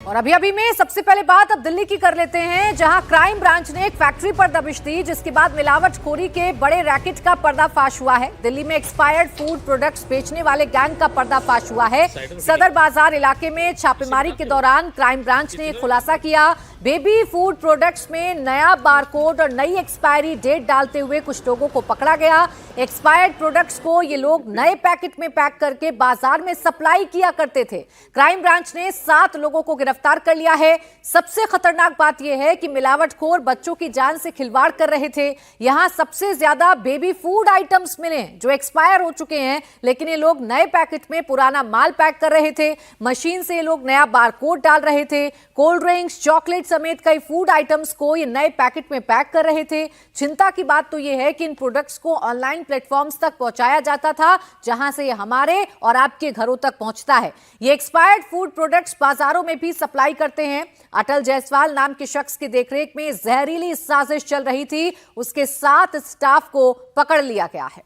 और अभी में सबसे पहले बात अब दिल्ली की कर लेते हैं, जहां क्राइम ब्रांच ने एक फैक्ट्री पर दबिश दी, जिसके बाद मिलावटखोरी के बड़े रैकेट का पर्दाफाश हुआ है। दिल्ली में एक्सपायर्ड फूड प्रोडक्ट्स बेचने वाले गैंग का पर्दाफाश हुआ है। सदर बाजार इलाके में छापेमारी के दौरान क्राइम ब्रांच ने खुलासा किया, बेबी फूड प्रोडक्ट्स में नया बारकोड और नई एक्सपायरी डेट डालते हुए कुछ लोगों को पकड़ा गया। एक्सपायर्ड प्रोडक्ट्स को ये लोग नए पैकेट में पैक करके बाजार में सप्लाई किया करते थे। क्राइम ब्रांच ने 7 लोगों को गिरफ्तार कर लिया है। सबसे खतरनाक बात यह है कि मिलावटखोर बच्चों की जान से खिलवाड़ कर रहे थे। यहां सबसे ज्यादा बेबी फूड आइटम्स मिले जो एक्सपायर हो चुके हैं, लेकिन ये लोग नए पैकेट में पुराना माल पैक कर रहे थे। मशीन से ये लोग नया बारकोड डाल रहे थे। कोल्ड ड्रिंक्स, चॉकलेट समेत कई फूड आइटम्स को ये नए पैकेट में पैक कर रहे थे। चिंता की बात तो ये है कि इन प्रोडक्ट्स को ऑनलाइन प्लेटफॉर्म्स तक पहुंचाया जाता था, जहां से ये हमारे और आपके घरों तक पहुंचता है। ये एक्सपायर्ड फूड प्रोडक्ट्स बाजारों में भी सप्लाई करते हैं। अटल जायसवाल नाम के शख्स की देखरेख में जहरीली साजिश चल रही थी। उसके 7 स्टाफ को पकड़ लिया गया है।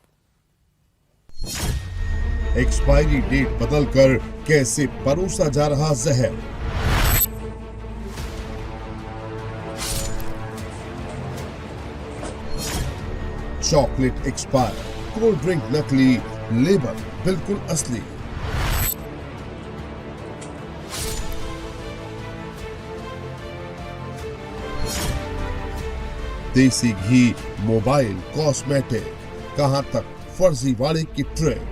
एक्सपायरी डेट बदलकर कैसे परोसा जा रहा जहर। चॉकलेट एक्सपायर, कोल्ड ड्रिंक नकली, लेबल बिल्कुल असली। देसी घी, मोबाइल, कॉस्मेटिक, कहां तक फर्जीवाड़े की ट्रिक।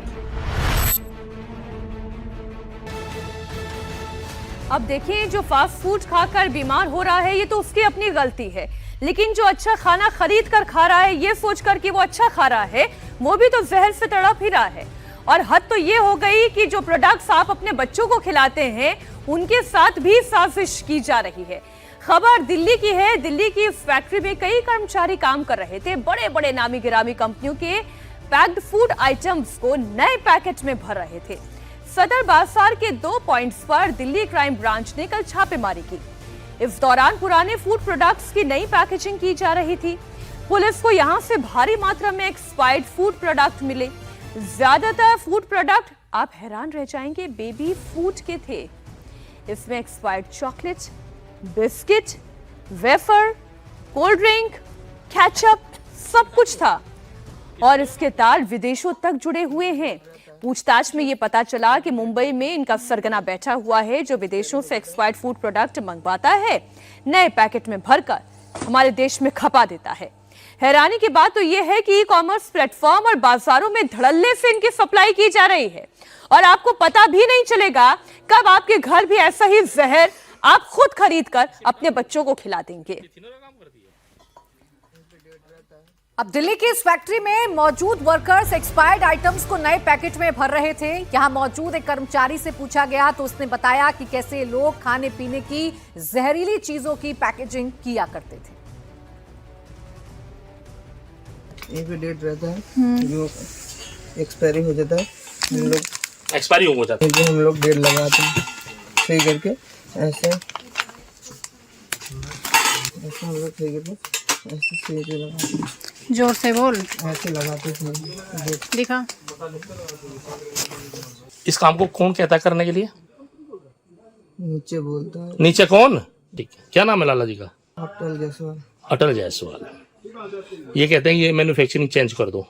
अब देखिए, जो फास्ट फूड खाकर बीमार हो रहा है ये तो उसकी अपनी गलती है, लेकिन जो अच्छा खाना खरीद कर खा रहा है ये सोचकर कि वो अच्छा खा रहा है, वो भी तो जहर से तड़प ही रहा है। और हद तो ये हो गई कि जो प्रोडक्ट्स आप अपने बच्चों को खिलाते हैं उनके साथ भी साजिश की जा रही है। खबर दिल्ली की है। दिल्ली की फैक्ट्री में कई कर्मचारी काम कर रहे थे। बड़े बड़े नामी गिरामी कंपनियों के पैक्ड फूड आइटम्स को नए पैकेट में भर रहे थे। सदर बाजार के 2 पॉइंट्स पर दिल्ली क्राइम ब्रांच ने कल छापेमारी की। इस दौरान पुराने फूड प्रोडक्ट्स की नई पैकेजिंग की जा रही थी। पुलिस को यहां से भारी मात्रा में एक्सपायर्ड फूड प्रोडक्ट मिले। ज्यादातर फूड प्रोडक्ट, आप हैरान रह जाएंगे, बेबी फूड के थे। इसमें expired chocolate, biscuit, wafer, cold drink, ketchup, सब कुछ था। और इसके तार विदेशों तक जुड़े हुए हैं। पूछताछ में यह पता चला कि मुंबई में इनका सरगना बैठा हुआ है, जो विदेशों से एक्सपायर्ड फूड प्रोडक्ट मंगवाता है, नए पैकेट में भरकर हमारे देश में खपा देता है। हैरानी की बात तो यह है कि ई कॉमर्स प्लेटफॉर्म और बाजारों में धड़ल्ले से इनकी सप्लाई की जा रही है, और आपको पता भी नहीं चलेगा कब आपके घर भी ऐसा ही जहर आप खुद खरीद कर अपने बच्चों को खिला देंगे। अब दिल्ली की इस फैक्ट्री में मौजूद वर्कर्स एक्सपायर्ड आइटम्स को नए पैकेट में भर रहे थे। यहां मौजूद एक कर्मचारी से पूछा गया तो उसने बताया कि कैसे लोग खाने पीने की जहरीली चीजों की पैकेजिंग किया करते थे। एक डेट रहता है जो एक्सपायरी हो जाता है, हम लोग एक्सपायरी हो जाता है, हम लोग डेट लगाते हैं सही करके, ऐसे हम लोग सही करके ऐसे सही लगाते हैं। जोर से बोल। ऐसे लगाते थे दिखा। इस काम को कौन कहता है करने के लिए? नीचे बोलता है। नीचे कौन? ठीक है, क्या नाम है लाला जी का? अटल जायसवाल। अटल जायसवाल। ये कहते हैं ये मैन्युफैक्चरिंग चेंज कर दो।